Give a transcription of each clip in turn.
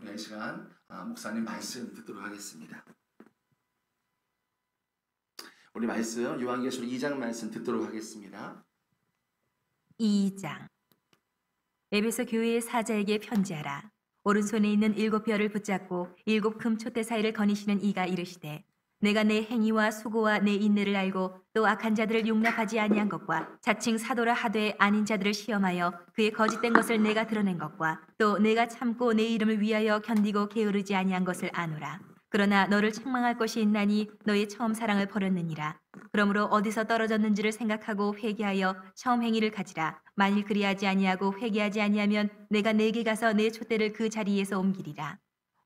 우리 이 시간 목사님 말씀 듣도록 하겠습니다. 우리 말씀 요한계시록 2장 말씀 듣도록 하겠습니다. 2장. 에베소 교회의 사자에게 편지하라. 오른손에 있는 7별을 붙잡고 7 금 촛대 사이를 거니시는 이가 이르시되, 내가 내 행위와 수고와 내 인내를 알고 또 악한 자들을 용납하지 아니한 것과 자칭 사도라 하되 아닌 자들을 시험하여 그의 거짓된 것을 내가 드러낸 것과 또 내가 참고 내 이름을 위하여 견디고 게으르지 아니한 것을 아노라. 그러나 너를 책망할 것이 있나니 너의 처음 사랑을 버렸느니라. 그러므로 어디서 떨어졌는지를 생각하고 회개하여 처음 행위를 가지라. 만일 그리하지 아니하고 회개하지 아니하면 내가 내게 가서 내 촛대를 그 자리에서 옮기리라.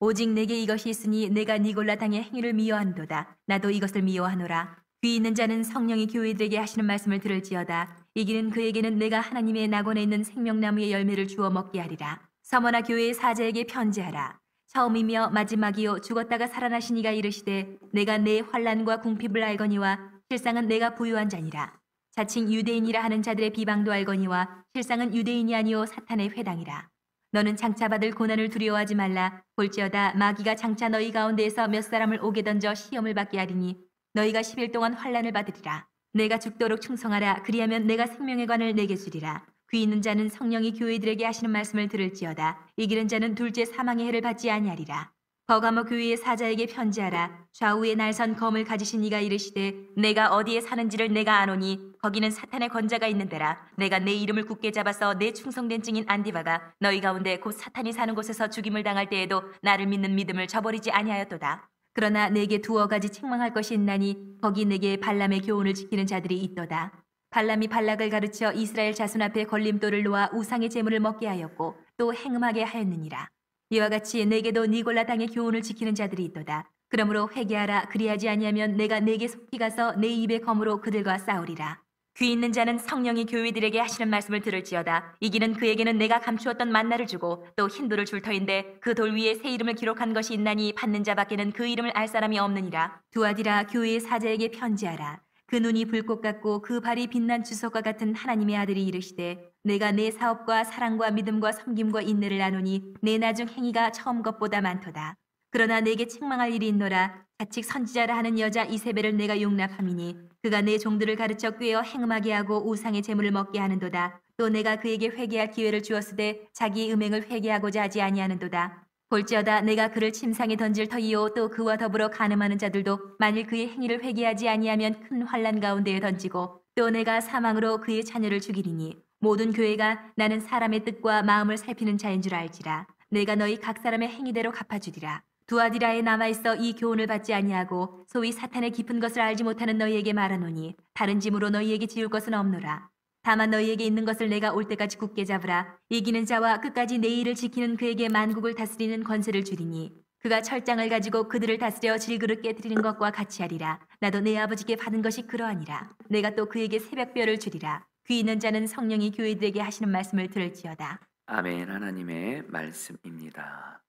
오직 내게 이것이 있으니 내가 니골라 당의 행위를 미워하는도다. 나도 이것을 미워하노라. 귀 있는 자는 성령이 교회들에게 하시는 말씀을 들을지어다. 이기는 그에게는 내가 하나님의 낙원에 있는 생명나무의 열매를 주어 먹게 하리라. 서머나 교회의 사자에게 편지하라. 처음이며 마지막이요 죽었다가 살아나신 이가 이르시되, 내가 내 환난과 궁핍을 알거니와 실상은 내가 부유한 자니라. 자칭 유대인이라 하는 자들의 비방도 알거니와 실상은 유대인이 아니요 사탄의 회당이라. 너는 장차 받을 고난을 두려워하지 말라. 볼지어다 마귀가 장차 너희 가운데에서 몇 사람을 옥에 던져 시험을 받게 하리니 너희가 10일 동안 환난을 받으리라. 내가 죽도록 충성하라. 그리하면 내가 생명의 관을 내게 주리라. 귀 있는 자는 성령이 교회들에게 하시는 말씀을 들을지어다. 이기는 자는 둘째 사망의 해를 받지 아니하리라. 버가모 교회의 사자에게 편지하라. 좌우에 날선 검을 가지신 이가 이르시되, 내가 어디에 사는지를 내가 아노니 거기는 사탄의 권자가 있는 데라. 내가 내 이름을 굳게 잡아서 내 충성된 증인 안디바가 너희 가운데 곧 사탄이 사는 곳에서 죽임을 당할 때에도 나를 믿는 믿음을 저버리지 아니하였도다. 그러나 내게 두어 가지 책망할 것이 있나니 거기 내게 발람의 교훈을 지키는 자들이 있도다. 발람이 발락을 가르쳐 이스라엘 자손 앞에 걸림돌을 놓아 우상의 제물을 먹게 하였고 또 행음하게 하였느니라. 이와 같이 내게도 니골라 당의 교훈을 지키는 자들이 있도다. 그러므로 회개하라. 그리하지 아니하면 내가 내게 속히 가서 내 입의 검으로 그들과 싸우리라. 귀 있는 자는 성령이 교회들에게 하시는 말씀을 들을지어다. 이기는 그에게는 내가 감추었던 만나를 주고 또 흰 돌을 줄 터인데 그 돌 위에 새 이름을 기록한 것이 있나니 받는 자밖에는 그 이름을 알 사람이 없느니라. 두아디라 교회의 사자에게 편지하라. 그 눈이 불꽃 같고 그 발이 빛난 주석과 같은 하나님의 아들이 이르시되, 내가 내 사업과 사랑과 믿음과 섬김과 인내를 나누니 내 나중 행위가 처음 것보다 많도다. 그러나 내게 책망할 일이 있노라. 자칭 선지자라 하는 여자 이세벨을 내가 용납함이니 그가 내 종들을 가르쳐 꾀어 행음하게 하고 우상의 제물을 먹게 하는도다. 또 내가 그에게 회개할 기회를 주었으되 자기의 음행을 회개하고자 하지 아니하는도다. 볼지어다 내가 그를 침상에 던질 터이요 또 그와 더불어 간음하는 자들도 만일 그의 행위를 회개하지 아니하면 큰 환난 가운데에 던지고 또 내가 사망으로 그의 자녀를 죽이리니 모든 교회가 나는 사람의 뜻과 마음을 살피는 자인 줄 알지라. 내가 너희 각 사람의 행위대로 갚아주리라. 두아디라에 남아있어 이 교훈을 받지 아니하고 소위 사탄의 깊은 것을 알지 못하는 너희에게 말하노니 다른 짐으로 너희에게 지울 것은 없노라. 다만 너희에게 있는 것을 내가 올 때까지 굳게 잡으라. 이기는 자와 끝까지 내 일을 지키는 그에게 만국을 다스리는 권세를 주리니 그가 철장을 가지고 그들을 다스려 질그릇 깨뜨리는 것과 같이 하리라. 나도 내 아버지께 받은 것이 그러하니라. 내가 또 그에게 새벽별을 주리라. 귀 있는 자는 성령이 교회들에게 하시는 말씀을 들을지어다. 아멘. 하나님의 말씀입니다.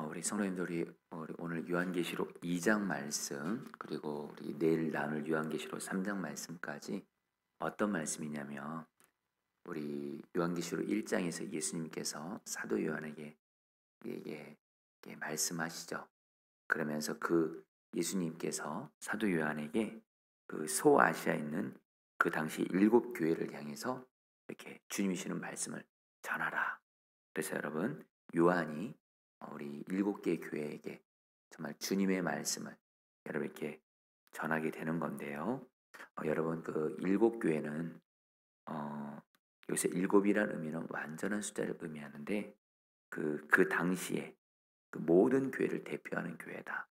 우리 성도님들이 우리 오늘 요한계시록 2장 말씀 그리고 우리 내일 나눌 요한계시록 3장 말씀까지 어떤 말씀이냐면 우리 요한계시록 1장에서 예수님께서 사도 요한에게 말씀하시죠. 그러면서 그 예수님께서 사도 요한에게 그 소아시아에 있는 그 당시 7 교회를 향해서 이렇게 주님이 주시는 말씀을 전하라. 그래서 여러분 요한이 우리 7개의 교회에게 정말 주님의 말씀을 여러분께 전하게 되는 건데요. 여러분 그 7 교회는 여기서 7이라는 의미는 완전한 숫자를 의미하는데 그 당시에 그 모든 교회를 대표하는 교회다.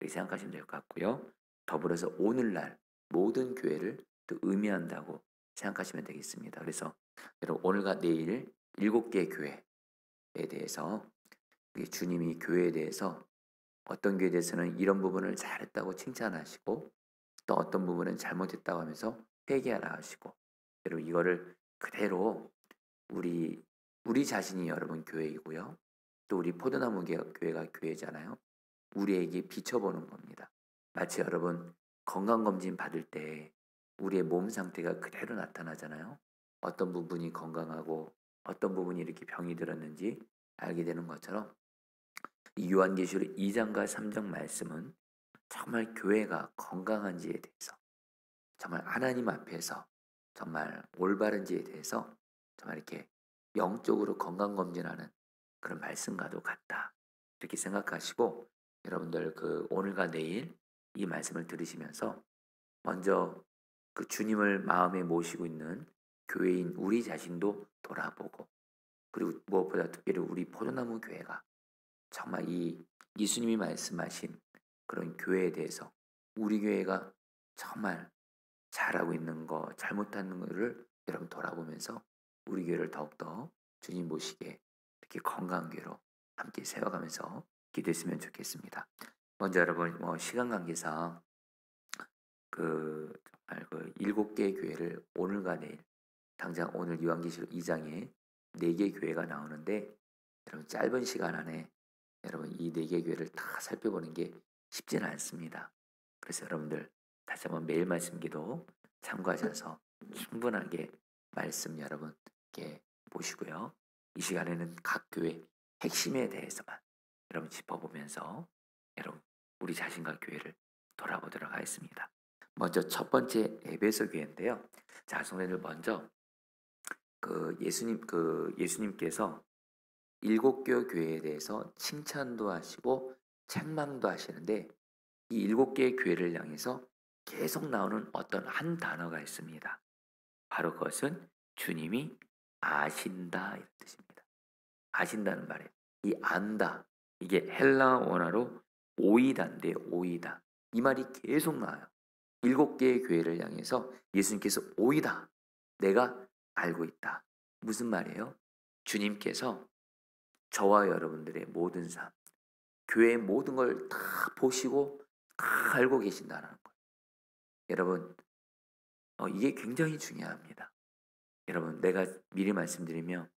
이렇게 생각하시면 될 것 같고요. 더불어서 오늘날 모든 교회를 또 의미한다고 생각하시면 되겠습니다. 그래서 여러분 오늘과 내일 7개의 교회에 대해서 주님이 교회에 대해서 어떤 교회에 대해서는 이런 부분을 잘했다고 칭찬하시고 또 어떤 부분은 잘못했다고 하면서 회개하라 하시고 여러분 이거를 그대로 우리 자신이 여러분 교회이고요. 또 우리 포도나무 교회가 교회잖아요. 우리에게 비춰보는 겁니다. 마치 여러분 건강검진 받을 때 우리의 몸 상태가 그대로 나타나잖아요. 어떤 부분이 건강하고 어떤 부분이 이렇게 병이 들었는지 알게 되는 것처럼 이 요한계시록 2장과 3장 말씀은 정말 교회가 건강한지에 대해서, 정말 하나님 앞에서 정말 올바른지에 대해서 정말 이렇게 영적으로 건강검진하는 그런 말씀과도 같다, 이렇게 생각하시고 여러분들 그 오늘과 내일 이 말씀을 들으시면서 먼저 그 주님을 마음에 모시고 있는 교회인 우리 자신도 돌아보고, 그리고 무엇보다 특별히 우리 포도나무 교회가 정말 이 예수님이 말씀하신 그런 교회에 대해서 우리 교회가 정말 잘하고 있는 거, 잘못하는 거를 여러분 돌아보면서 우리 교회를 더욱더 주님 모시게 이렇게 건강한 교회로 함께 세워가면서 기도했으면 좋겠습니다. 먼저 여러분 시간 관계상 정말 그 7개의 교회를 오늘과 내일, 당장 오늘 요한계시록 2장에 4개 교회가 나오는데 여러분 짧은 시간 안에 여러분 이 4개 교회를 다 살펴보는 게 쉽지는 않습니다. 그래서 여러분들 다시 한번 매일 말씀 기도 참고하셔서 충분하게 말씀 여러분 이렇게 보시고요. 이 시간에는 각 교회 핵심에 대해서만 여러분 짚어보면서 여러분 우리 자신과 교회를 돌아보도록 하겠습니다. 먼저 첫 번째 에베소 교회인데요. 자, 성도님들 먼저 예수님께서 7개 교회에 대해서 칭찬도 하시고 책망도 하시는데 이 7개의 교회를 향해서 계속 나오는 어떤 한 단어가 있습니다. 바로 그것은 주님이 아신다, 이런 뜻입니다. 아신다는 말이에요. 이 안다, 이게 헬라 원어로 오이다인데요. 오이다. 이 말이 계속 나와요. 7개의 교회를 향해서 예수님께서 오이다, 내가 알고 있다. 무슨 말이에요? 주님께서 저와 여러분들의 모든 삶, 교회의 모든 걸 다 보시고 다 알고 계신다는 거예요. 여러분 이게 굉장히 중요합니다. 여러분 내가 미리 말씀드리면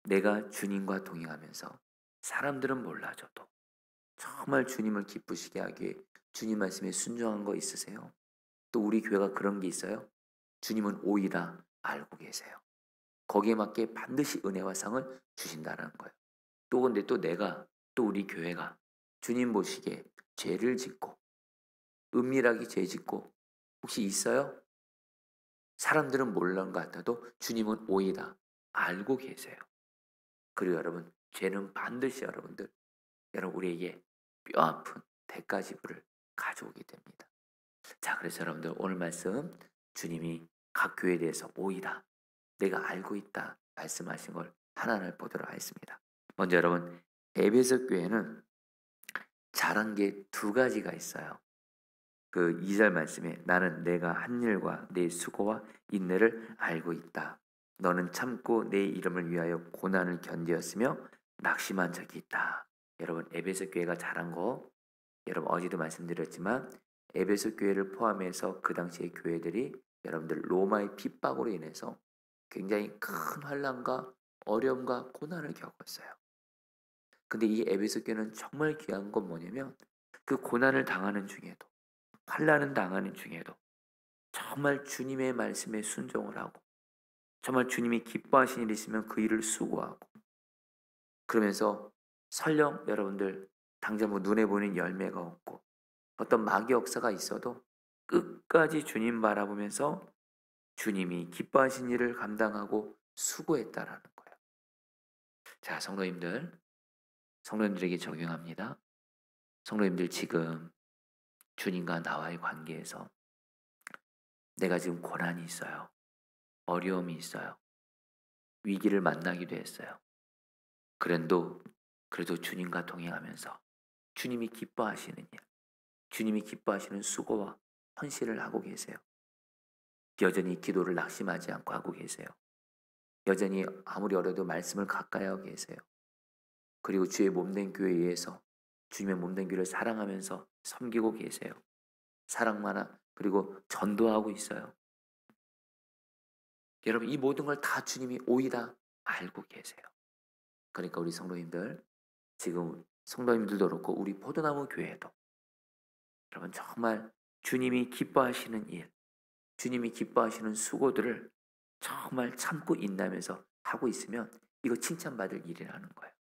내가 주님과 동행하면서 사람들은 몰라줘도 정말 주님을 기쁘시게 하기 위해 주님 말씀에 순종한 거 있으세요? 또 우리 교회가 그런 게 있어요? 주님은 오이다 알고 계세요. 거기에 맞게 반드시 은혜와 상을 주신다는 거예요. 또 근데 또 내가 또 우리 교회가 주님 보시기에 죄를 짓고 은밀하게 죄 짓고 혹시 있어요? 사람들은 모르는 것 같아도 주님은 오이다 알고 계세요. 그리고 여러분 죄는 반드시 여러분 우리에게 뼈아픈 대가 지불을 가져오게 됩니다. 자, 그래서 여러분들 오늘 말씀 주님이 각 교회에 대해서 오이다 내가 알고 있다 말씀하신 걸 하나하나 보도록 하겠습니다. 먼저 여러분 에베소 교회는 잘한 게 2가지가 있어요. 그 2절 말씀에 나는 내가 한 일과 내 수고와 인내를 알고 있다. 너는 참고 내 이름을 위하여 고난을 견디었으며 낙심한 적이 있다. 여러분 에베소 교회가 잘한 거 여러분 어제도 말씀드렸지만 에베소 교회를 포함해서 그 당시의 교회들이 여러분들 로마의 핍박으로 인해서 굉장히 큰 환난과 어려움과 고난을 겪었어요. 근데 이 에베소 교회는 정말 귀한 건 뭐냐면 그 고난을 당하는 중에도 환난을 당하는 중에도 정말 주님의 말씀에 순종을 하고 정말 주님이 기뻐하신 일이 있으면 그 일을 수고하고 그러면서 설령 여러분들 당장 눈에 보이는 열매가 없고 어떤 마귀 역사가 있어도 끝까지 주님 바라보면서 주님이 기뻐하신 일을 감당하고 수고했다라는 거예요. 자, 성도님들에게 적용합니다. 성도님들 지금 주님과 나와의 관계에서 내가 지금 고난이 있어요. 어려움이 있어요. 위기를 만나기도 했어요. 그래도 주님과 동행하면서 주님이 기뻐하시는 일, 주님이 기뻐하시는 수고와 헌신을 하고 계세요. 여전히 기도를 낙심하지 않고 하고 계세요. 여전히 아무리 어려도 말씀을 가까이 하고 계세요. 그리고 주의 몸된 교회에 의해서 주님의 몸된 교회를 사랑하면서 섬기고 계세요. 사랑만아 그리고 전도하고 있어요. 여러분 이 모든 걸 다 주님이 오이다 알고 계세요. 그러니까 우리 성도님들 지금 성도님들도 그렇고 우리 포도나무 교회도 여러분 정말 주님이 기뻐하시는 일, 주님이 기뻐하시는 수고들을 정말 참고 인내하면서 하고 있으면 이거 칭찬받을 일이라는 거예요.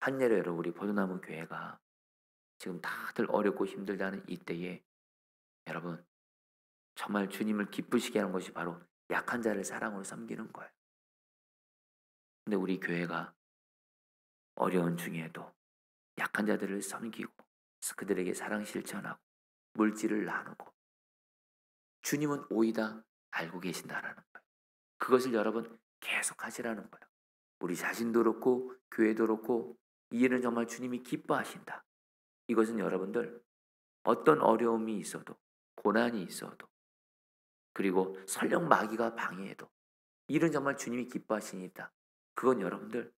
한여름 여러분 우리 포도나무 교회가 지금 다들 어렵고 힘들다는 이때에 여러분 정말 주님을 기쁘시게 하는 것이 바로 약한 자를 사랑으로 섬기는 거예요. 근데 우리 교회가 어려운 중에도 약한 자들을 섬기고 그들에게 사랑 실천하고 물질을 나누고 주님은 오이다 알고 계신다라는 거예요. 그것을 여러분 계속 하시라는 거예요. 우리 자신도 그렇고 교회도 그렇고 이 일은 정말 주님이 기뻐하신다. 이것은 여러분들 어떤 어려움이 있어도 고난이 있어도 그리고 설령 마귀가 방해해도 이 일은 정말 주님이 기뻐하시니까 그건 여러분들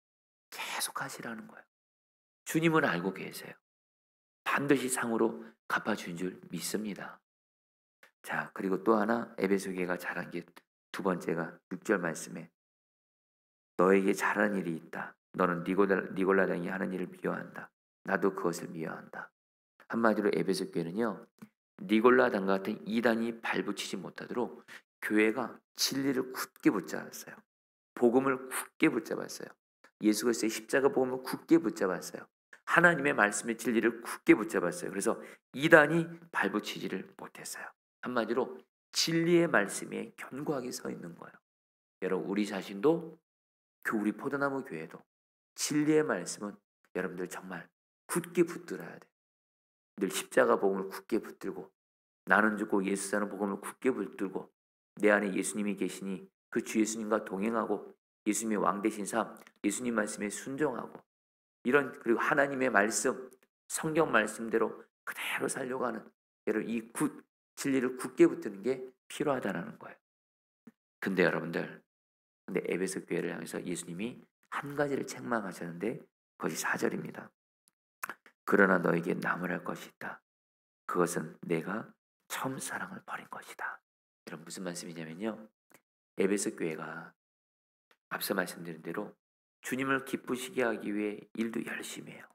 계속 하시라는 거예요. 주님은 알고 계세요. 반드시 상으로 갚아준 줄 믿습니다. 자, 그리고 또 하나 에베소 교회가 잘한 게 두 번째가 6절 말씀에 너에게 잘한 일이 있다. 너는 니골라당이 하는 일을 미워한다. 나도 그것을 미워한다. 한마디로 에베소 교회는요. 니골라당 같은 이단이 발붙이지 못하도록 교회가 진리를 굳게 붙잡았어요. 복음을 굳게 붙잡았어요. 예수 그리스도의 십자가 복음을 굳게 붙잡았어요. 하나님의 말씀의 진리를 굳게 붙잡았어요. 그래서 이단이 발붙이지를 못했어요. 한마디로 진리의 말씀에 견고하게 서 있는 거예요. 여러분 우리 자신도 우리 포도나무 교회도 진리의 말씀은 여러분들 정말 굳게 붙들어야 돼요. 늘 십자가 복음을 굳게 붙들고 나는 죽고 예수 사는 복음을 굳게 붙들고 내 안에 예수님이 계시니 그 주 예수님과 동행하고 예수님의 왕 되신 삶, 예수님 말씀에 순종하고 이런 그리고 하나님의 말씀, 성경 말씀대로 그대로 살려가는 여러분 이 진리를 굳게 붙드는 게 필요하다는 거예요. 근데 여러분들 근데 에베소 교회를 향해서 예수님이 한 가지를 책망하셨는데 그것이 4절입니다. 그러나 너에게 나무랄 것이 있다. 그것은 내가 처음 사랑을 버린 것이다. 여러분 무슨 말씀이냐면요. 에베소 교회가 앞서 말씀드린 대로 주님을 기쁘시게 하기 위해 일도 열심히 해요.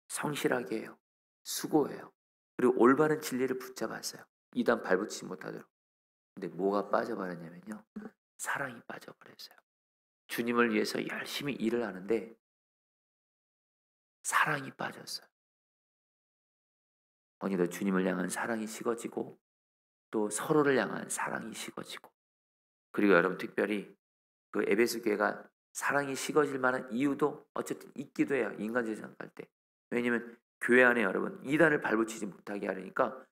성실하게 해요. 수고해요. 그리고 올바른 진리를 붙잡았어요. 이단 발붙이지 못하도록. 근데 뭐가 빠져버렸냐면요. 사랑이 빠져버렸어요. 주님을 위해서 열심히 일을 하는데 사랑이 빠졌어요. 어느덧 주님을 향한 사랑이 식어지고 또 서로를 향한 사랑이 식어지고 그리고 여러분 특별히 그 에베소 교회가 사랑이 식어질 만한 이유도 어쨌든 있기도 해요. 인간적으로 생각할 때. 왜냐하면 교회 안에 여러분 이단을 발붙이지 못하게 하려니까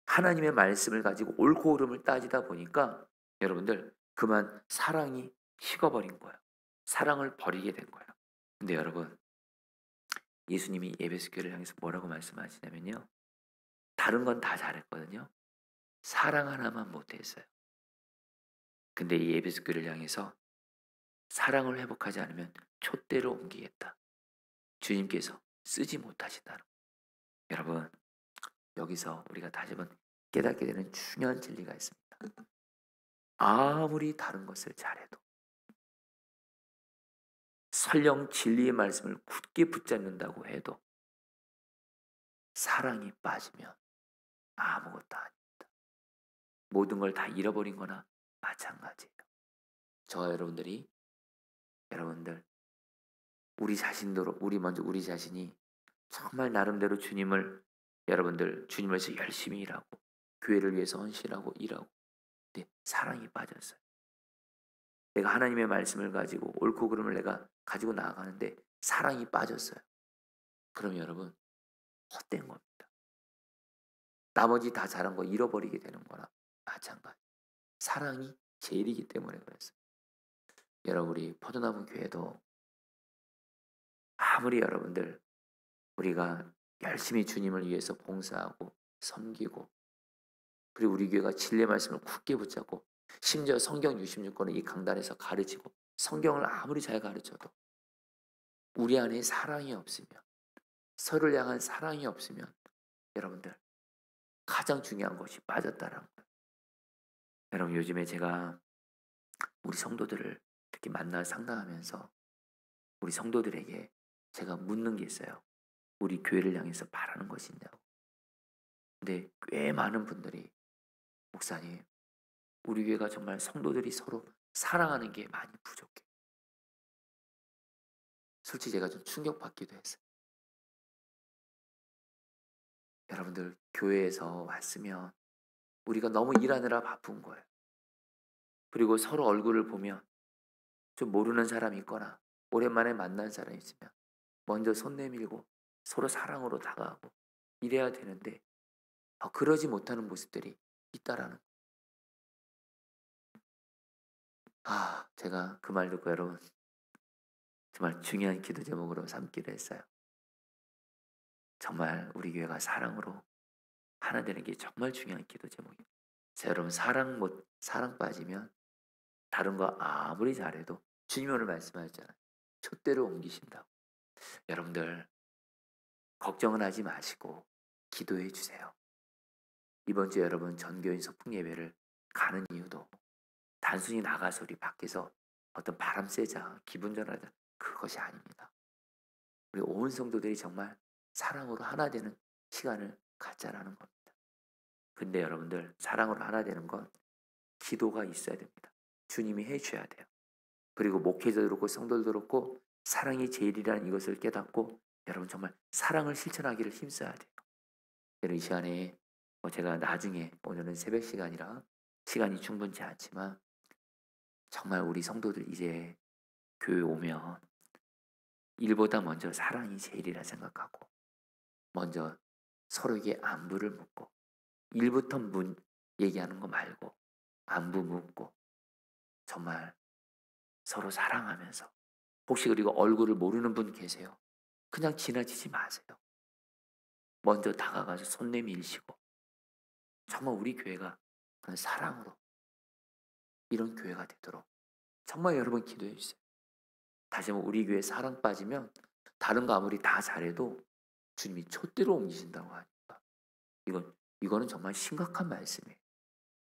하나님의 말씀을 가지고 옳고 그름을 따지다 보니까 여러분들 그만 사랑이 식어버린 거예요. 사랑을 버리게 된 거예요. 근데 여러분 예수님이 에베소 교회를 향해서 뭐라고 말씀하시냐면요. 다른 건 다 잘했거든요. 사랑 하나만 못했어요. 근데 이 에베소 교회를 향해서 사랑을 회복하지 않으면 촛대로 옮기겠다. 주님께서 쓰지 못하신다는 거예요. 여러분 여기서 우리가 다시 한번 깨닫게 되는 중요한 진리가 있습니다. 아무리 다른 것을 잘해도 설령 진리의 말씀을 굳게 붙잡는다고 해도 사랑이 빠지면 아무것도 아닙니다. 모든 걸 다 잃어버린 거나 마찬가지예요. 저와 여러분들 우리 자신도 우리 자신이 정말 나름대로 주님을 위해서 열심히 일하고 교회를 위해서 헌신하고 일하고 근데 사랑이 빠졌어요. 내가 하나님의 말씀을 가지고 옳고 그름을 내가 가지고 나아가는데 사랑이 빠졌어요. 그럼 여러분 헛된 겁니다. 나머지 다 잘한 거 잃어버리게 되는 거나 마찬가지. 사랑이 제일이기 때문에 그랬어요. 여러분 우리 포도나무 교회도 아무리 여러분들 우리가 열심히 주님을 위해서 봉사하고 섬기고 그리고 우리 교회가 진리의 말씀을 굳게 붙잡고 심지어 성경 66권을 이 강단에서 가르치고 성경을 아무리 잘 가르쳐도 우리 안에 사랑이 없으면 서로를 향한 사랑이 없으면 여러분들 가장 중요한 것이 빠졌다는 거예요. 여러분 요즘에 제가 우리 성도들을 특히 만나 상담하면서 우리 성도들에게 제가 묻는 게 있어요. 우리 교회를 향해서 바라는 것이 있냐고. 근데 꽤 많은 분들이 목사님 우리 교회가 정말 성도들이 서로 사랑하는 게 많이 부족해. 솔직히 제가 좀 충격받기도 했어요. 여러분들 교회에서 왔으면 우리가 너무 일하느라 바쁜 거예요. 그리고 서로 얼굴을 보면 좀 모르는 사람이 있거나 오랜만에 만난 사람이 있으면 먼저 손 내밀고 서로 사랑으로 다가가고 이래야 되는데 그러지 못하는 모습들이 있다라는 제가 그 말 듣고 여러분 정말 중요한 기도 제목으로 삼기로 했어요. 정말 우리 교회가 사랑으로 하나 되는 게 정말 중요한 기도 제목이에요. 여러분 사랑 빠지면 다른 거 아무리 잘해도 주님 오늘 말씀하셨잖아요. 촛대로 옮기신다고. 여러분들 걱정은 하지 마시고 기도해 주세요. 이번 주에 여러분 전교인 소풍 예배를 가는 이유도 단순히 나가서 우리 밖에서 어떤 바람 쐬자 기분 전하자 그것이 아닙니다. 우리 온 성도들이 정말 사랑으로 하나 되는 시간을 갖자라는 겁니다. 근데 여러분들 사랑으로 하나 되는 건 기도가 있어야 됩니다. 주님이 해줘야 돼요. 그리고 목회자도 그렇고 성도들도 그렇고 사랑이 제일이라는 이것을 깨닫고 여러분 정말 사랑을 실천하기를 힘써야 돼요. 여러분 이 시간에 제가 나중에 오늘은 새벽 시간이라 시간이 충분치 않지만 정말 우리 성도들 이제 교회 오면 일보다 먼저 사랑이 제일이라 생각하고 먼저 서로에게 안부를 묻고 일부터 얘기하는 거 말고 안부 묻고 정말 서로 사랑하면서 혹시 그리고 얼굴을 모르는 분 계세요? 그냥 지나치지 마세요. 먼저 다가가서 손 내밀시고 정말 우리 교회가 그런 사랑으로 이런 교회가 되도록 정말 여러분 기도해 주세요. 다시 한번 우리 교회 사랑 빠지면 다른 거 아무리 다 잘해도 주님이 촛대로 옮기신다고 하니까 이거는 정말 심각한 말씀이에요.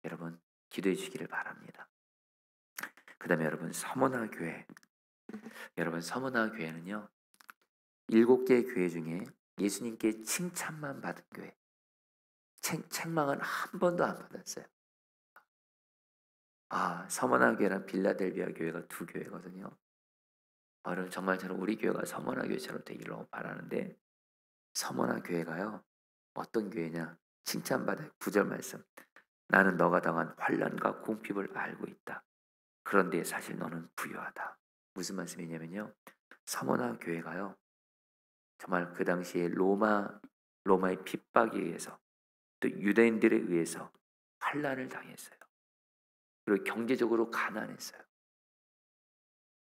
여러분 기도해 주시기를 바랍니다. 그 다음에 여러분 서머나 교회. 여러분 서머나 교회는요 7개의 교회 중에 예수님께 칭찬만 받은 교회. 책망은 한 번도 안 받았어요. 서머나 교회랑 빌라델비아 교회가 두 교회거든요. 여러분 정말 저는 우리 교회가 서머나 교회처럼 되기를 바라는데 서머나 교회가요 어떤 교회냐 칭찬받아요. 9절 말씀 나는 너가 당한 환난과 궁핍을 알고 있다. 그런데 사실 너는 부유하다. 무슨 말씀이냐면요 서머나 교회가요 정말 그 당시에 로마의 핍박에 의해서 또 유대인들에 의해서 환난을 당했어요. 그리고 경제적으로 가난했어요.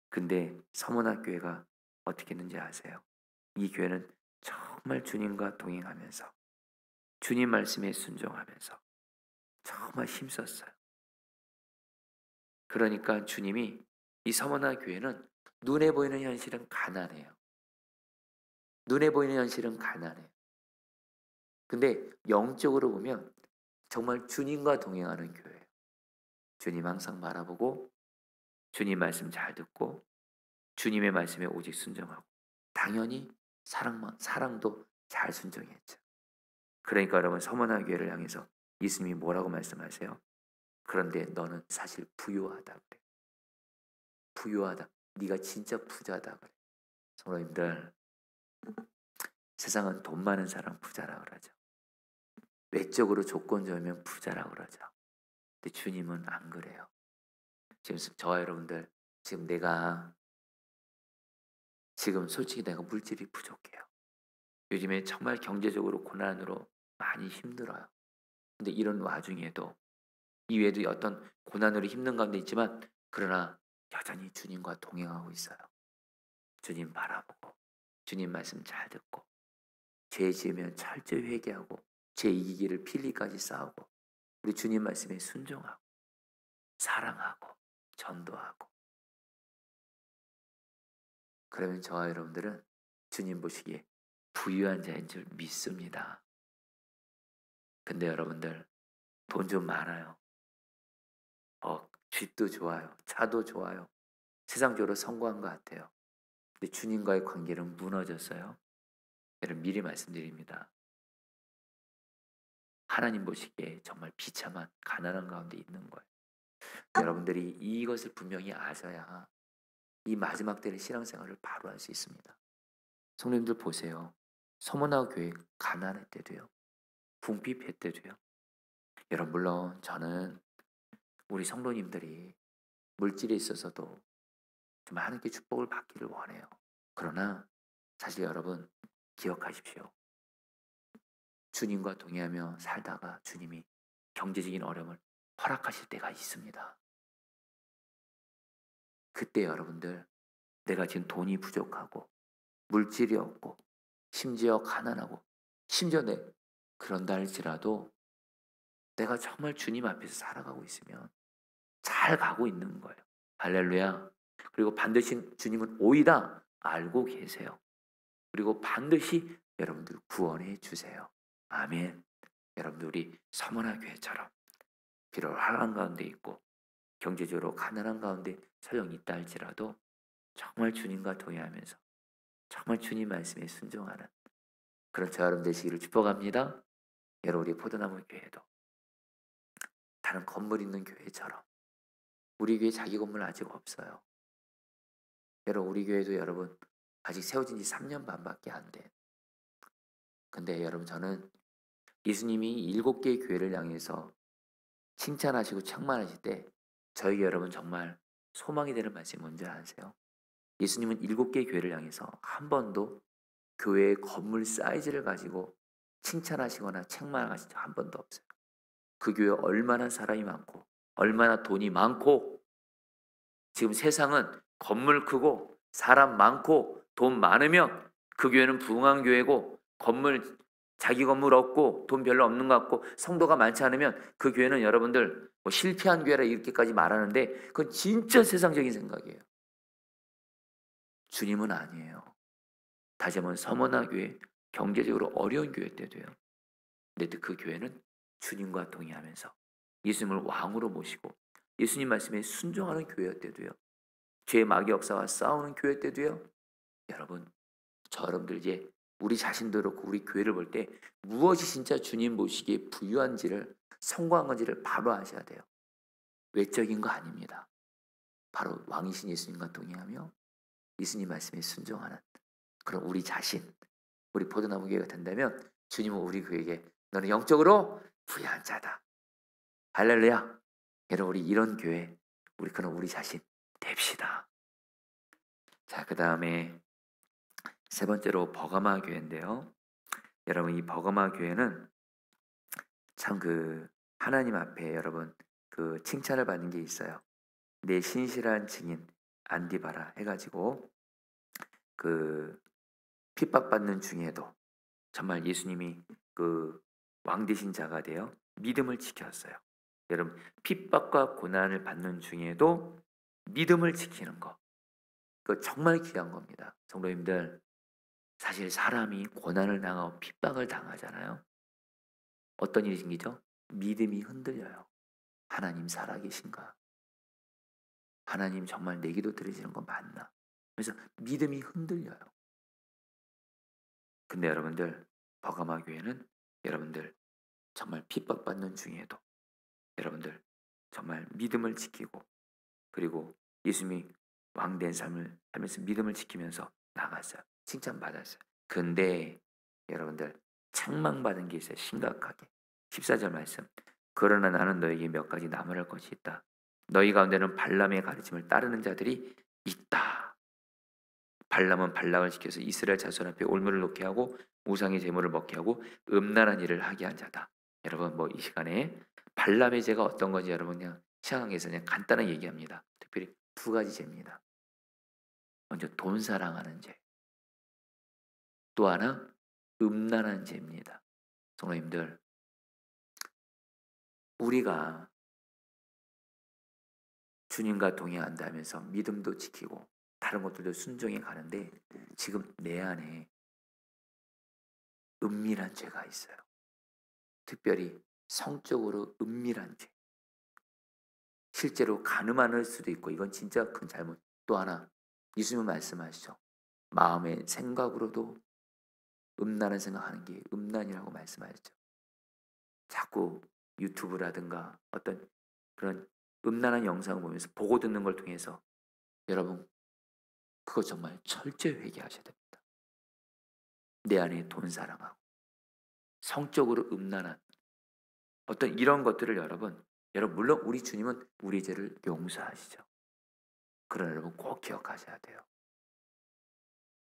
근데 서머나 교회가 어떻게 했는지 아세요? 이 교회는 정말 주님과 동행하면서 주님 말씀에 순종하면서 정말 힘썼어요. 그러니까 주님이 이 서머나 교회는 눈에 보이는 현실은 가난해요. 눈에 보이는 현실은 가난해요. 근데 영적으로 보면 정말 주님과 동행하는 교회예요. 주님 항상 바라보고 주님 말씀 잘 듣고 주님의 말씀에 오직 순종하고 당연히 사랑도 잘 순종했죠. 그러니까 여러분 서머나 교회를 향해서 예수님이 뭐라고 말씀하세요? 그런데 너는 사실 부유하다 그래. 부유하다. 네가 진짜 부자다 그래. 성도님들 세상은 돈 많은 사람 부자라 그러죠. 외적으로 조건 좋으면 부자라 그러죠. 근데 주님은 안 그래요. 지금 저와 여러분들 지금 솔직히 내가 물질이 부족해요. 요즘에 정말 경제적으로 고난으로 많이 힘들어요. 근데 이런 와중에도 이외에도 어떤 고난으로 힘든 가운데 있지만 그러나 여전히 주님과 동행하고 있어요. 주님 바라보고 주님 말씀 잘 듣고 죄 지으면 철저히 회개하고 죄 이기기를 필리까지 싸우고 우리 주님 말씀에 순종하고 사랑하고 전도하고 그러면 저와 여러분들은 주님 보시기에 부유한 자인 줄 믿습니다. 근데 여러분들 돈 좀 많아요. 집도 좋아요. 차도 좋아요. 세상적으로 성공한 것 같아요. 근데 주님과의 관계는 무너졌어요. 여러분 미리 말씀드립니다. 하나님 보시기에 정말 비참한 가난한 가운데 있는 거예요. 여러분들이 이것을 분명히 아셔야 이 마지막 때의 신앙생활을 바로 할 수 있습니다. 성도님들 보세요. 서머나 교회 가난할 때도요. 궁핍했대도요. 여러분 물론 저는 우리 성도님들이 물질에 있어서도 정말 하나님께 축복을 받기를 원해요. 그러나 사실 여러분 기억하십시오. 주님과 동의하며 살다가 주님이 경제적인 어려움을 허락하실 때가 있습니다. 그때 여러분들 내가 지금 돈이 부족하고 물질이 없고 심지어 가난하고 심지어 그런다 할지라도 내가 정말 주님 앞에서 살아가고 있으면 잘 가고 있는 거예요. 할렐루야. 그리고 반드시 주님은 오이다 알고 계세요. 그리고 반드시 여러분들 구원해 주세요. 아멘. 여러분들 우리 서머나 교회처럼 비록 환난 가운데 있고 경제적으로 가난한 가운데 설령 있다 할지라도 정말 주님과 동의하면서 정말 주님 말씀에 순종하는 그런 저 여러분 되시기를 축복합니다. 여러분 우리 포도나무 교회도 다른 건물 있는 교회처럼 우리 교회 자기 건물 아직 없어요. 여러분 우리 교회도 여러분 아직 세워진 지 3년 반밖에 안 돼. 근데 여러분 저는 예수님이 7개의 교회를 향해서 칭찬하시고 책망하실 때 저에게 여러분 정말 소망이 되는 말씀이 뭔지 아세요? 예수님은 7개의 교회를 향해서 한 번도 교회의 건물 사이즈를 가지고 칭찬하시거나 책망하신 적 한 번도 없어요. 그 교회 얼마나 사람이 많고 얼마나 돈이 많고 지금 세상은 건물 크고 사람 많고 돈 많으면 그 교회는 부흥한 교회고 건물 자기 건물 없고 돈 별로 없는 것 같고 성도가 많지 않으면 그 교회는 여러분들 뭐 실패한 교회라 이렇게까지 말하는데 그건 진짜 세상적인 생각이에요. 주님은 아니에요. 다시 한번 서머나 교회 경제적으로 어려운 교회 때도요. 근데 그 교회는 주님과 동의하면서 예수님을 왕으로 모시고 예수님 말씀에 순종하는 교회였대도요. 죄의 마귀 역사와 싸우는 교회 때도요. 여러분 저 여러분들 이제 우리 자신도 그렇고 우리 교회를 볼 때 무엇이 진짜 주님 보시기에 부유한지를 성공한 건지를 바로 아셔야 돼요. 외적인 거 아닙니다. 바로 왕이신 예수님과 동의하며 예수님 말씀에 순종하는 그런 우리 자신, 우리 포도나무 교회가 된다면 주님은 우리 교회에게 너는 영적으로 부유한 자다. 할렐루야. 여러분 우리 이런 교회 그런 우리 자신 됩시다. 자, 그 다음에 세 번째로 버가마 교회인데요. 여러분 이 버가마 교회는 참 하나님 앞에 여러분 칭찬을 받는 게 있어요. 내 신실한 증인 안디바라 해가지고 핍박받는 중에도 정말 예수님이 왕 되신 자가 되어 믿음을 지켰어요. 여러분 핍박과 고난을 받는 중에도 믿음을 지키는 거 그거 정말 귀한 겁니다. 성도님들 사실 사람이 고난을 당하고 핍박을 당하잖아요. 어떤 일이 생기죠? 믿음이 흔들려요. 하나님 살아계신가? 하나님 정말 내 기도 들으시는 거 맞나? 그래서 믿음이 흔들려요. 근데 여러분들 버가마 교회는 여러분들 정말 핍박받는 중에도 여러분들 정말 믿음을 지키고 그리고 예수님이 왕된 삶을 하면서 믿음을 지키면서 나갔어요. 칭찬받았어요. 근데 여러분들 책망받은 게 있어요. 심각하게. 14절 말씀. 그러나 나는 너에게 몇 가지 나무랄 것이 있다. 너희 가운데는 발람의 가르침을 따르는 자들이 있다. 발람은 발락을 시켜서 이스라엘 자손 앞에 올무를 놓게 하고 우상의 제물을 먹게 하고 음란한 일을 하게 한 자다. 여러분 이 시간에 발람의 죄가 어떤 건지 여러분 그냥 시간에서 그냥 간단하게 얘기합니다. 특별히 2가지 죄입니다. 먼저 돈 사랑하는 죄. 또 하나 음란한 죄입니다. 성도님들 우리가 주님과 동행한다면서 믿음도 지키고 다른 것들도 순종해 가는데 지금 내 안에 은밀한 죄가 있어요. 특별히 성적으로 은밀한 죄. 실제로 가늠할 수도 있고 이건 진짜 큰 잘못. 또 하나 예수님은 말씀하시죠. 마음의 생각으로도 음란한 생각하는 게 음란이라고 말씀하셨죠. 자꾸 유튜브라든가 어떤 그런 음란한 영상을 보면서 보고 듣는 걸 통해서 여러분 그거 정말 철저히 회개하셔야 됩니다. 내 안에 돈 사랑하고 성적으로 음란한 어떤 이런 것들을 여러분 물론 우리 주님은 우리 죄를 용서하시죠. 그러나 여러분 꼭 기억하셔야 돼요.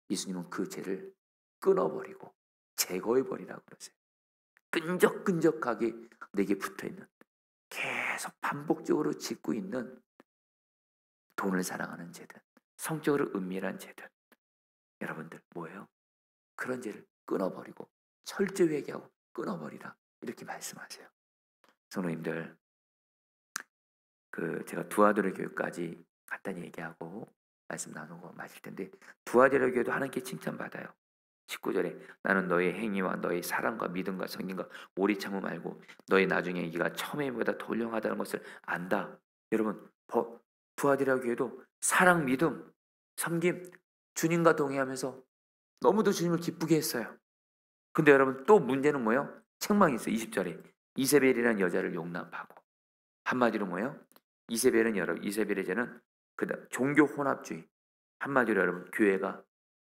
예수님은 그 죄를 끊어버리고 제거해버리라고 그러세요. 끈적끈적하게 내게 붙어있는, 계속 반복적으로 짓고 있는 돈을 사랑하는 죄든 성적으로 은밀한 죄든 여러분들 뭐예요? 그런 죄를 끊어버리고 철저히 회개하고 끊어버리라 이렇게 말씀하세요. 성도님들, 제가 두아드로 교회까지 간단히 얘기하고 말씀 나누고 마실 텐데, 두아드로 교회도 하나님께 칭찬받아요. 19절에 나는 너의 행위와 너의 사랑과 믿음과 성김과 오래 참음 알고 너의 나중에 얘기가 처음에보다 더 훌륭하다는 것을 안다. 여러분, 두아드로 교회도 사랑, 믿음, 섬김, 주님과 동행하면서 너무도 주님을 기쁘게 했어요. 근데 여러분 또 문제는 뭐예요? 책망이 있어요. 20절에 이세벨이라는 여자를 용납하고, 한마디로 뭐예요? 이세벨의 죄는 종교 혼합주의, 한마디로 여러분 교회가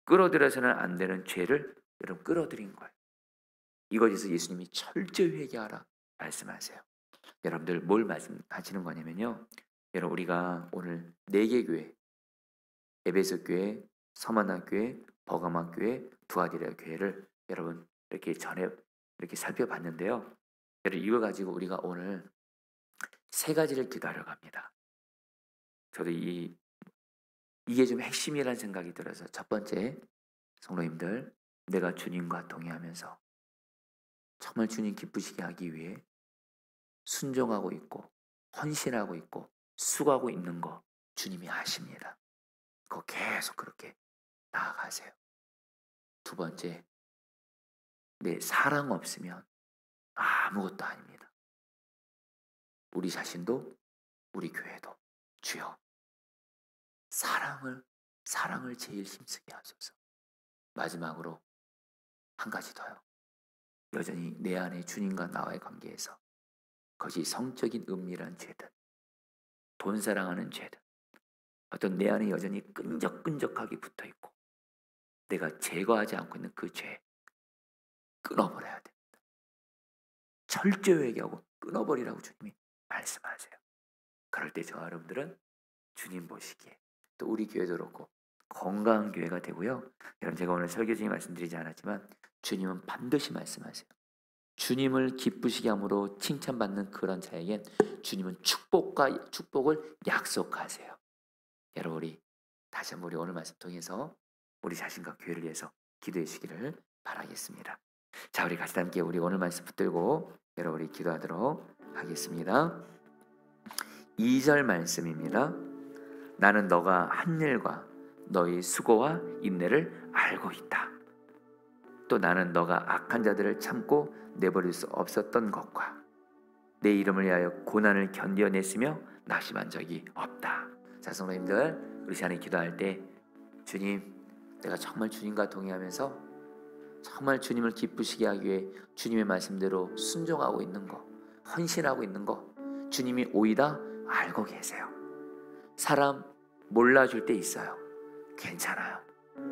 끌어들여서는 안 되는 죄를 여러분 끌어들인 거예요. 이것에서 예수님이 철저히 회개하라 말씀하세요. 여러분들 뭘 말씀하시는 거냐면요, 여러분 우리가 오늘 4개 교회, 에베소 교회, 서만나 교회, 버가마 교회, 두아디라 교회를 여러분 이렇게 살펴봤는데요. 여러분 이걸 가지고 우리가 오늘 3가지를 기도하려 합니다. 저도 이게 좀 핵심이라는 생각이 들어서, 첫 번째, 성도님들, 내가 주님과 동행하면서 정말 주님 기쁘시게 하기 위해 순종하고 있고 헌신하고 있고 수고하고 있는 거 주님이 아십니다. 그거 계속 그렇게 나아가세요. 두 번째, 내 사랑 없으면 아무것도 아닙니다. 우리 자신도 우리 교회도 주여 사랑을 제일 힘쓰게 하소서. 마지막으로 한 가지 더요. 여전히 내 안에 주님과 나와의 관계에서 그것이 성적인 은밀한 죄든 돈 사랑하는 죄든 어떤 내 안에 여전히 끈적끈적하게 붙어있고 내가 제거하지 않고 있는 그 죄 끊어버려야 됩니다. 철저히 회개하고 끊어버리라고 주님이 말씀하세요. 그럴 때 저와 여러분들은 주님 보시기에 또 우리 교회도 그렇고 건강한 교회가 되고요. 여러분 제가 오늘 설교 중에 말씀드리지 않았지만 주님은 반드시 말씀하세요. 주님을 기쁘시게 함으로 칭찬받는 그런 자에겐 주님은 축복을 약속하세요. 여러분 우리 다시 한번 우리 오늘 말씀 통해서 우리 자신과 교회를 위해서 기도해 주시기를 바라겠습니다. 자, 우리 같이 함께 우리 오늘 말씀 붙들고 여러분 우리 기도하도록 하겠습니다. 2절 말씀입니다. 나는 너가 한 일과 너의 수고와 인내를 알고 있다. 또 나는 너가 악한 자들을 참고 내버릴 수 없었던 것과 내 이름을 위하여 고난을 견뎌냈으며 낙심한 적이 없다. 자, 성도님들, 우리 시간에 기도할 때 주님, 내가 정말 주님과 동행하면서 정말 주님을 기쁘시게 하기 위해 주님의 말씀대로 순종하고 있는 거, 헌신하고 있는 거 주님이 오이다 알고 계세요. 사람 몰라줄 때 있어요. 괜찮아요.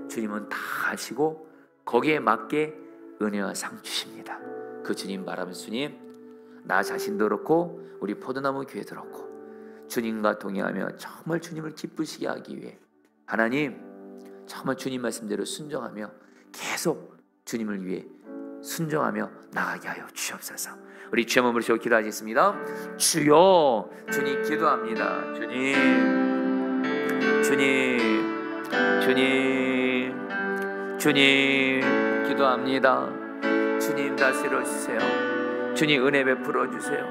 주님은 다 아시고 거기에 맞게 은혜와 상 주십니다. 그 주님 바라면서 주님, 나 자신도 그렇고 우리 포도나무 교회도 그렇고 주님과 동행하며 정말 주님을 기쁘시게 하기 위해 하나님 정말 주님 말씀대로 순종하며 계속 주님을 위해 순종하며 나가게 하여 주옵소서. 우리 주의 몸으로 주여 기도하겠습니다. 주여, 주님 기도합니다. 주님 기도합니다. 주님 다스려 주세요. 주님 은혜 베풀어 주세요.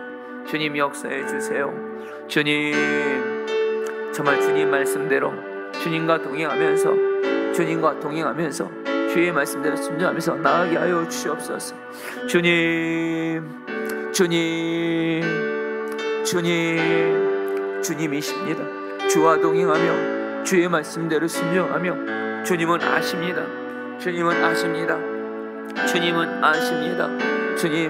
주님 역사해 주세요. 주님 정말 주님 말씀대로 주님과 동행하면서 주의 말씀대로 순종하면서 나아가게 하여 주시옵소서. 주님이십니다. 주와 동행하며 주의 말씀대로 순종하며 주님은 아십니다. 주님 주님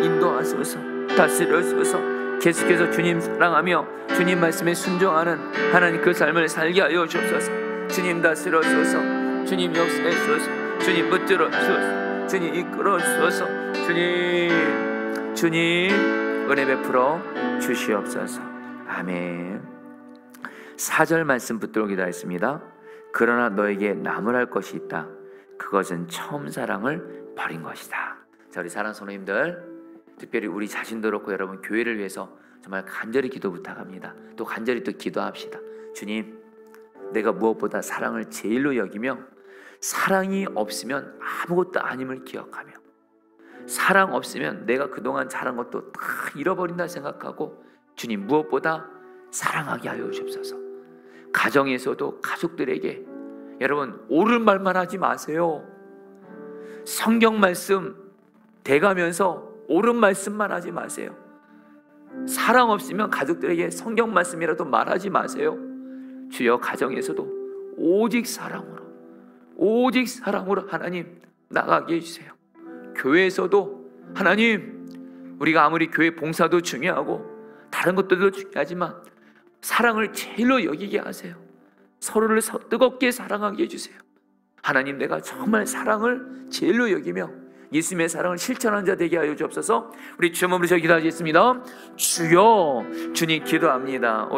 인도하소서. 다스려소서. 계속해서 주님 사랑하며 주님 말씀에 순종하는 하나님 그 삶을 살게 하여 주옵소서. 주님 다스려소서. 주님 역사하소서. 주님 붙들어주소서. 주님 이끌어 주소서. 주님 은혜 베풀어 주시옵소서. 아멘. 4절 말씀 붙들고 기도했습니다. 그러나 너에게 나무랄 것이 있다. 그것은 처음 사랑을 버린 것이다. 자, 우리 사랑 성도님들, 특별히 우리 자신도 그렇고 여러분 교회를 위해서 정말 간절히 기도 부탁합니다. 또 간절히 또 기도합시다. 주님, 내가 무엇보다 사랑을 제일로 여기며 사랑이 없으면 아무것도 아님을 기억하며 사랑 없으면 내가 그동안 잘한 것도 다 잃어버린다 생각하고 주님 무엇보다 사랑하게 하여 주옵소서. 가정에서도 가족들에게 여러분 옳은 말만 하지 마세요. 성경 말씀 대가면서 옳은 말씀만 하지 마세요. 사랑 없으면 가족들에게 성경 말씀이라도 말하지 마세요. 주여, 가정에서도 오직 사랑으로 하나님 나가게 해주세요. 교회에서도 하나님, 우리가 아무리 교회 봉사도 중요하고 다른 것들도 중요하지만 사랑을 제일로 여기게 하세요. 서로를 뜨겁게 사랑하게 해주세요. 하나님, 내가 정말 사랑을 제일로 여기며 예수님의 사랑을 실천하는 자 되게 하여 주옵소서. 우리 주여 몸으로 기도하겠습니다. 주여, 주님 기도합니다.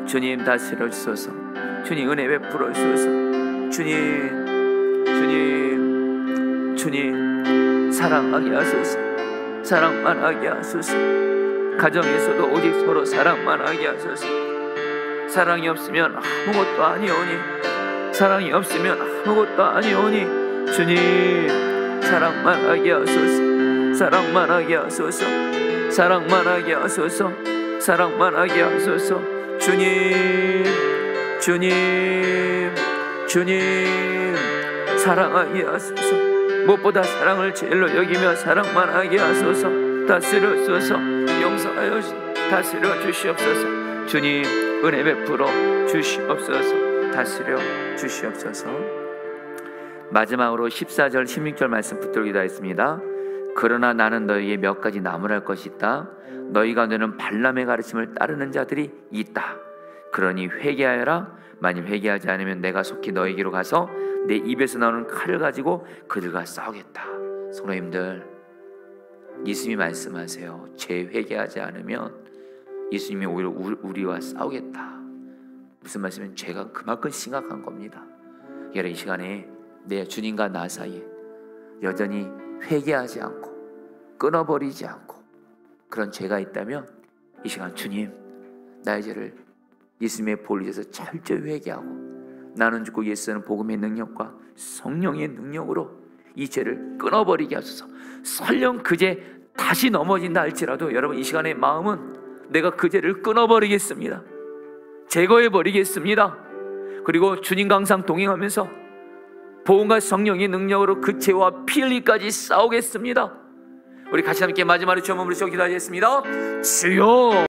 주님 다스려 주소서. 주님 은혜 베풀어 주소서. 주님 사랑하게 하소서. 사랑만 하게 하소서. 가정에서도 오직 서로 사랑만 하게 하소서. 사랑이 없으면 아무것도 아니오니 주님 사랑만 하게 하소서. 사랑만 하게 하소서. 주님 사랑하게 하소서. 무엇보다 사랑을 제일로 여기며 사랑만 하게 하소서. 다스려 주소서. 용서하여 다스려 주시옵소서. 주님 은혜 베풀어 주시옵소서. 다스려 주시옵소서. 마지막으로 14절 16절 말씀 붙들고 기도하겠습니다. 그러나 나는 너에게 몇 가지 나무랄 것이 있다. 너희 가운데는 발람의 가르침을 따르는 자들이 있다. 그러니 회개하여라. 만일 회개하지 않으면 내가 속히 너에게로 가서 내 입에서 나오는 칼을 가지고 그들과 싸우겠다. 성도님들, 예수님이 말씀하세요. 재회개하지 않으면 예수님이 오히려 우리와 싸우겠다. 무슨 말씀이면 죄가 그만큼 심각한 겁니다. 여러분, 이 시간에 내 주님과 나 사이에 여전히 회개하지 않고 끊어버리지 않고 그런 죄가 있다면 이 시간 주님, 나의 죄를 예수님의 보혈에서 철저히 회개하고 나는 죽고 예수는 복음의 능력과 성령의 능력으로 이 죄를 끊어버리게 하소서. 설령 그 죄 다시 넘어진다 할지라도 여러분, 이 시간의 마음은 내가 그 죄를 끊어버리겠습니다. 제거해버리겠습니다. 그리고 주님과 항상 동행하면서 복음과 성령의 능력으로 그 죄와 피 흘리기까지 싸우겠습니다. 우리 같이 함께 마지막으로 주여 몸으로 기도하겠습니다. 주여.